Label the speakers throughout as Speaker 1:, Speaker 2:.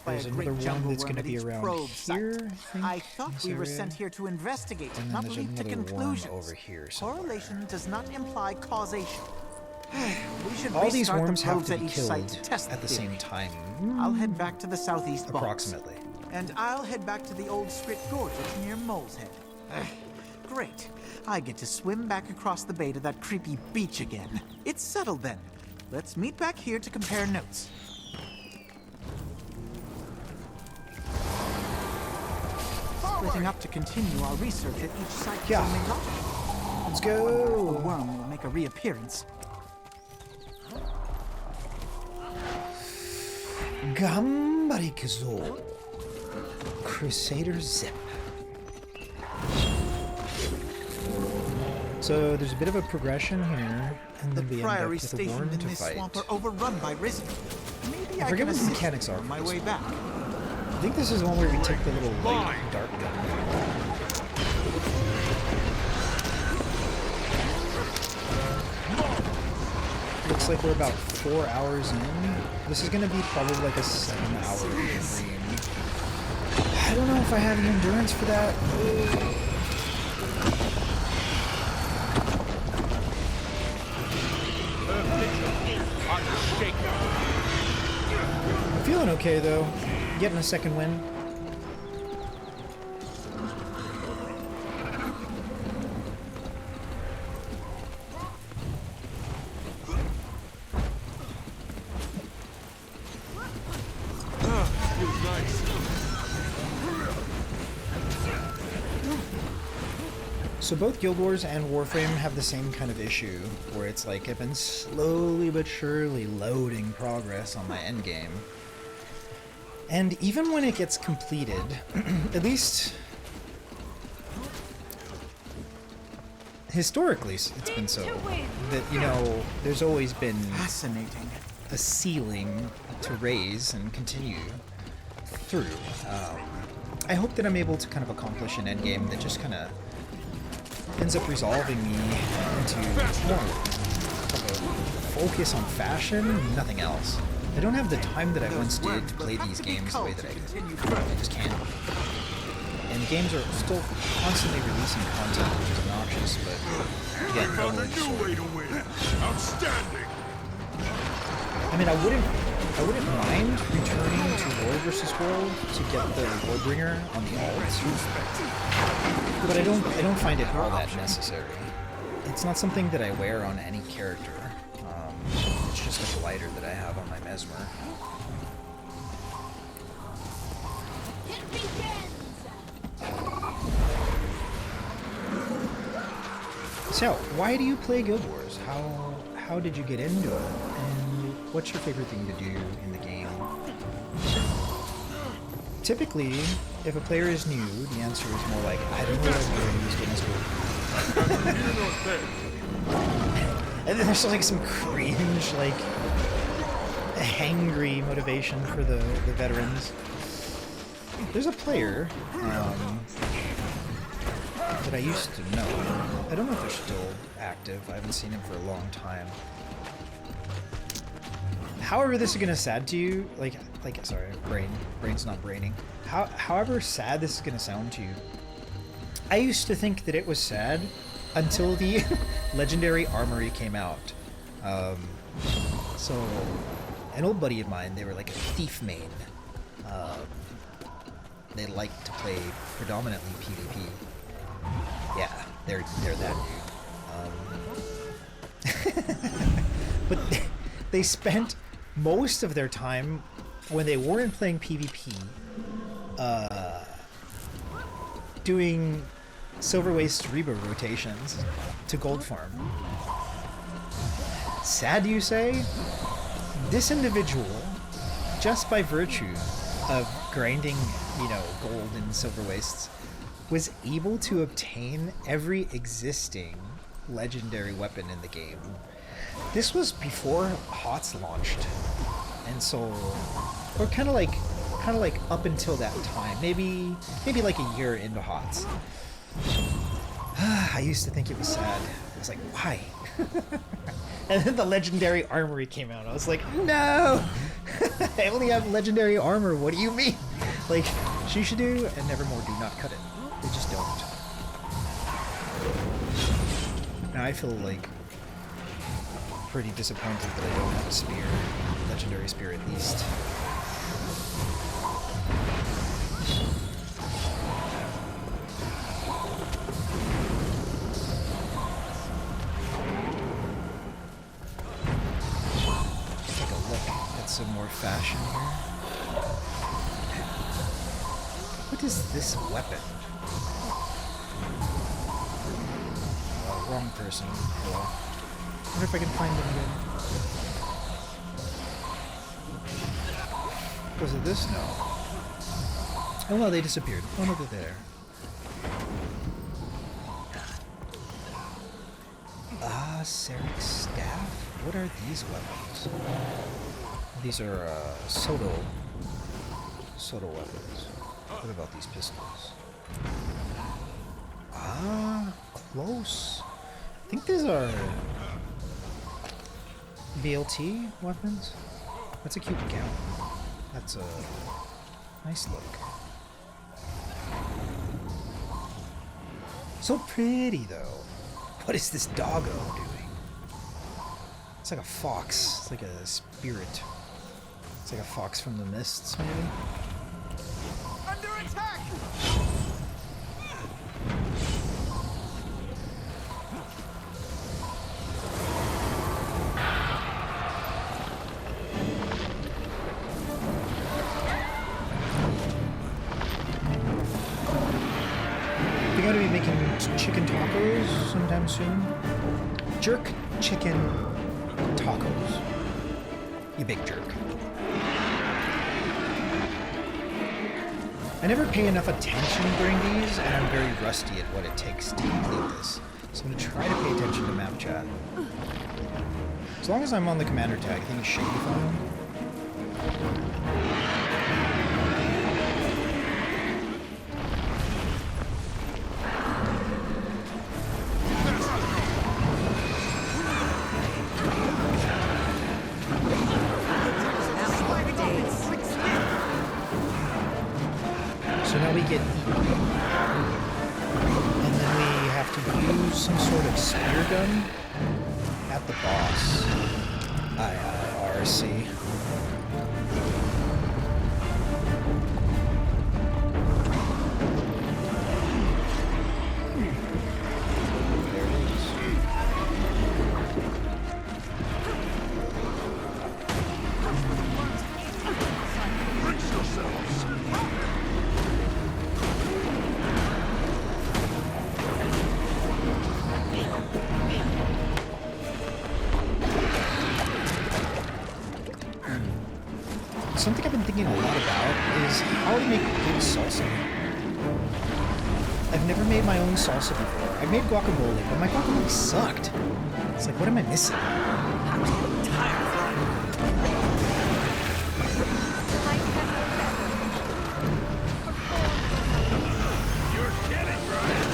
Speaker 1: by
Speaker 2: There's
Speaker 1: a
Speaker 2: another
Speaker 1: great
Speaker 2: one
Speaker 1: jungle
Speaker 2: that's
Speaker 1: worm
Speaker 2: going to
Speaker 1: at
Speaker 2: be
Speaker 1: each
Speaker 2: around
Speaker 1: probe
Speaker 2: here,
Speaker 1: site.
Speaker 2: I think.
Speaker 1: I thought we were sent here to investigate,
Speaker 2: And then
Speaker 1: not
Speaker 2: there's
Speaker 1: leap to
Speaker 2: another worm
Speaker 1: conclusions.
Speaker 2: over here somewhere.
Speaker 1: Correlation does not imply causation. We should
Speaker 2: All these
Speaker 1: restart
Speaker 2: worms
Speaker 1: the
Speaker 2: have
Speaker 1: probes
Speaker 2: to
Speaker 1: at
Speaker 2: be
Speaker 1: each site
Speaker 2: killed
Speaker 1: to test
Speaker 2: at the
Speaker 1: theory.
Speaker 2: same time.
Speaker 1: I'll head back to the southeast box.
Speaker 2: Approximately.
Speaker 1: And I'll head back to the old Sprit Gorge near Mole's Head. Great. I get to swim back across the bay to that creepy beach again. It's settled then. Let's meet back here to compare notes. Splitting up to continue our research at each site.
Speaker 2: Yeah.
Speaker 1: Only logical.
Speaker 2: Let's
Speaker 1: I wonder if
Speaker 2: go.
Speaker 1: the worm will make a reappearance.
Speaker 2: Gambarikuzo. Crusader Zip. So there's a bit of a progression here, and
Speaker 1: The
Speaker 2: then we end up
Speaker 1: priory
Speaker 2: with a worm
Speaker 1: stationed in
Speaker 2: to
Speaker 1: this
Speaker 2: fight.
Speaker 1: swamp are overrun by Risen. Maybe
Speaker 2: I
Speaker 1: I
Speaker 2: forget
Speaker 1: can
Speaker 2: what the
Speaker 1: assist
Speaker 2: mechanics
Speaker 1: you
Speaker 2: are
Speaker 1: on
Speaker 2: for
Speaker 1: my
Speaker 2: this
Speaker 1: way
Speaker 2: one.
Speaker 1: back.
Speaker 2: I think this is the one where we take the little light dart gun. Looks like we're about 4 hours in. This is gonna be probably like a 7-hour stream. I don't know if I have the endurance for that. I'm feeling okay though. Getting a second win. So both Guild Wars and Warframe have the same kind of issue, where it's like I've been slowly but surely loading progress on my endgame. And even when it gets completed, at least historically it's been so, that, you know, there's always been
Speaker 1: Fascinating.
Speaker 2: a ceiling to raise and continue through. I hope that I'm able to kind of accomplish an endgame that just kind of ends up resolving me into more of a focus on fashion, nothing else. I don't have the time that I once did to play these games the way that I did. I just can't. And the games are still constantly releasing content, which is obnoxious, but again,
Speaker 3: Found a new way to win. Outstanding.
Speaker 2: I mean, I wouldn't mind returning to World vs. World to get the Warbringer on the alt, but I don't find it all that necessary. It's not something that I wear on any character. It's just a glider that I have on my Mesmer. So, why do you play Guild Wars? How did you get into it? And what's your favorite thing to do in the game? Typically, if a player is new, the answer is more like, I don't know what I'm doing, this game is cool. And then there's like some cringe, like, hangry motivation for the veterans. There's a player that I used to know. I don't know if they're still active. I haven't seen him for a long time. However, this is gonna sad to you, sorry, brain's not braining. However sad this is gonna sound to you, I used to think that it was sad until the Legendary Armory came out. So, an old buddy of mine, they were like a thief main. They liked to play predominantly PvP. Yeah, they're that dude. But they spent most of their time when they weren't playing PvP, doing Silver Waste Reba rotations to gold farm. Sad, you say? This individual, just by virtue of grinding, you know, gold and silver wastes, was able to obtain every existing legendary weapon in the game. This was before HOTS launched, and so, or kind of like up until that time, maybe like a year into HOTS. I used to think it was sad. I was like, why? And then the Legendary Armory came out. I was like, no, I only have legendary armor, what do you mean? Like, Shishidu and Nevermore do not cut it. They just don't. Now I feel like pretty disappointed that I don't have a spear. Legendary spear at least. Take a look at some more fashion here. What is this weapon? Wrong person. Hello. I wonder if I can find them again. Was it this? No. Oh well, they disappeared. Oh no, they're there. Ah, Seric's staff? What are these weapons? These are, Soto weapons. What about these pistols? Ah, close. I think these are BLT weapons. That's a cute gown. That's a nice look. So pretty though. What is this doggo doing? It's like a fox. It's like a spirit. It's like a fox from the mists, maybe?
Speaker 1: Under attack!
Speaker 2: We're going to be making chicken tacos sometime soon. Jerk chicken tacos. You big jerk. I never pay enough attention during these, and I'm very rusty at what it takes to complete this. So I'm going to try to pay attention to map chat. As long as I'm on the commander tag, I think it should be fine. So now we get eaten. And then we have to use some sort of spear gun at the boss. RC. There it is.
Speaker 3: Brace yourselves.
Speaker 2: Something I've been thinking a lot about is how to make good salsa. I've never made my own salsa before. I've made guacamole, but my guacamole sucked. It's like, what am I missing?
Speaker 3: You're getting right.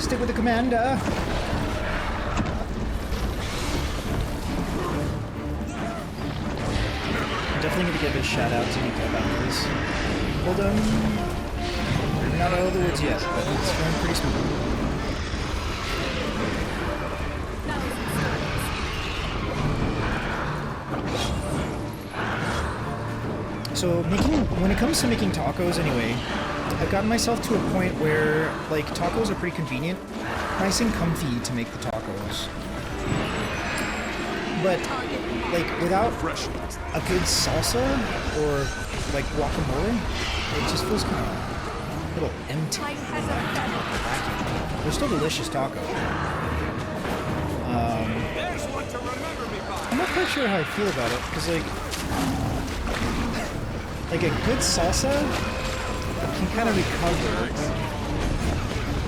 Speaker 2: Stick with the commander. Definitely need to give a shout out to Nico about this. Hold on. We're not out of the woods yet, but it's going pretty smooth. So when it comes to making tacos anyway, I've gotten myself to a point where, like, tacos are pretty convenient, nice and comfy to make the tacos. But, like, without a good salsa or, like, guacamole, it just feels kind of a little empty. They're still delicious tacos. I'm not quite sure how I feel about it, because, like, Like a good salsa can kind of recover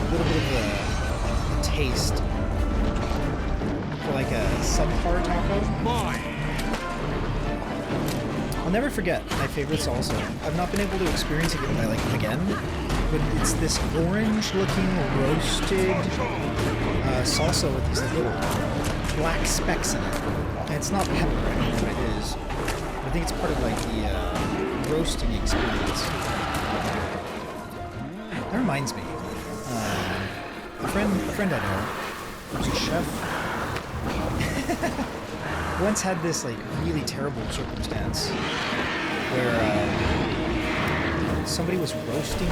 Speaker 2: a little bit of the taste for like a subpar taco. I'll never forget my favorite salsa. I've not been able to experience it again, but it's this orange-looking roasted salsa with these little black specks in it. And it's not pepper, I don't know what it is. I think it's part of like the roasting experience. That reminds me, a friend I know, who's a chef, once had this like really terrible circumstance where somebody was roasting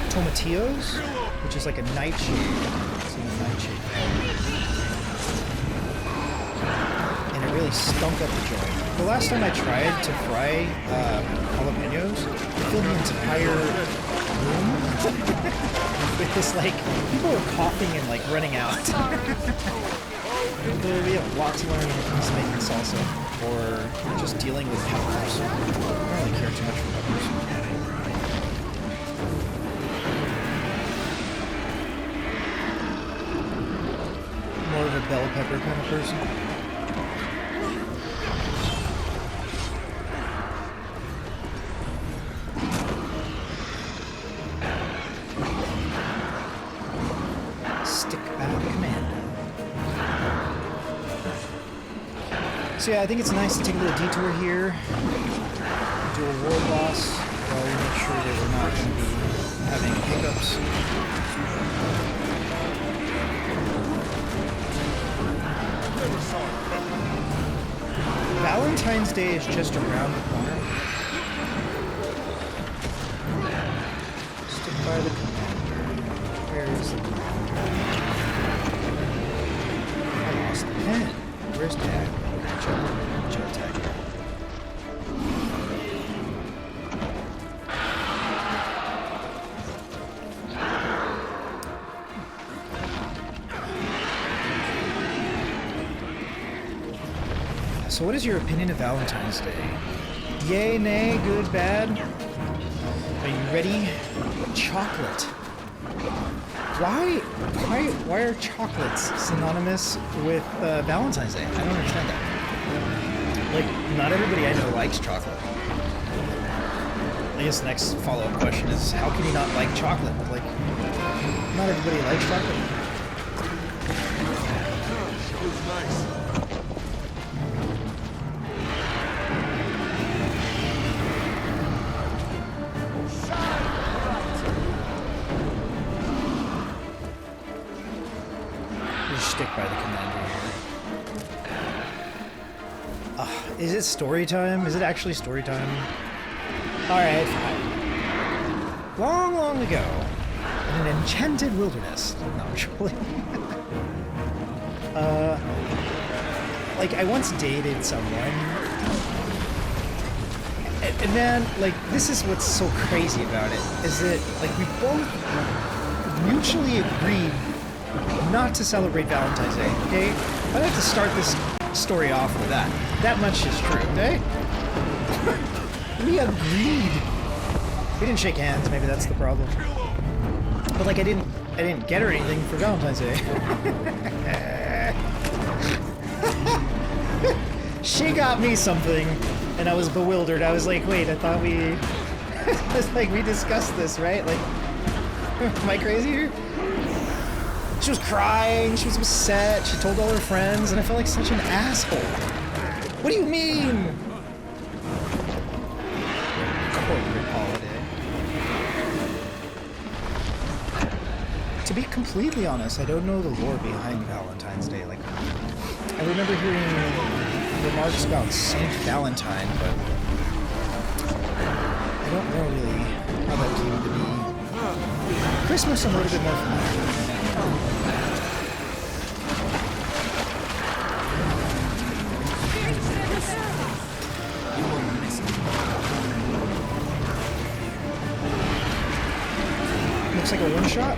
Speaker 2: tomatillos, which is like a nightshade. It's in a nightshade. And it really stunk up the joint. The last time I tried to fry jalapenos, it filled the entire room with this like, people were coughing and like running out. We have lots to learn when it comes to making salsa, or just dealing with peppers. I don't really care too much for peppers. More of a bell pepper kind of person. Stick back command. So yeah, I think it's nice to take a little detour here, do a world boss, while we make sure that we're not going to be having hiccups. Valentine's Day is just around the corner. Stick by the commander. Where is the commander? I lost the pen. Where's Dad? Joe tag. So what is your opinion of Valentine's Day? Yay, nay, good, bad? Are you ready? Chocolate. Why are chocolates synonymous with Valentine's Day? I don't understand that. Like, not everybody I know likes chocolate. I guess the next follow-up question is, how can you not like chocolate? Like, not everybody likes chocolate.
Speaker 3: It was nice.
Speaker 2: Stick by the commander here. Is it story time? Is it actually story time? Alright, fine. Long, long ago, in an enchanted wilderness. No, actually. Like, I once dated someone. And man, like, this is what's so crazy about it, is that, like, we both mutually agreed not to celebrate Valentine's Day, okay? I'd have to start this story off with that. That much is true, okay? We agreed. We didn't shake hands, maybe that's the problem. But like I didn't get her anything for Valentine's Day. She got me something, and I was bewildered. I was like, wait, I thought we... I was like, we discussed this, right? Like, am I crazy here? She was crying, she was upset, she told all her friends, and I felt like such an asshole. What do you mean? Corporate holiday. To be completely honest, I don't know the lore behind Valentine's Day. Like, I remember hearing remarks about Saint Valentine, but I don't know really how that came to be. Christmas, I'm a little bit more familiar with. Looks like a one-shot.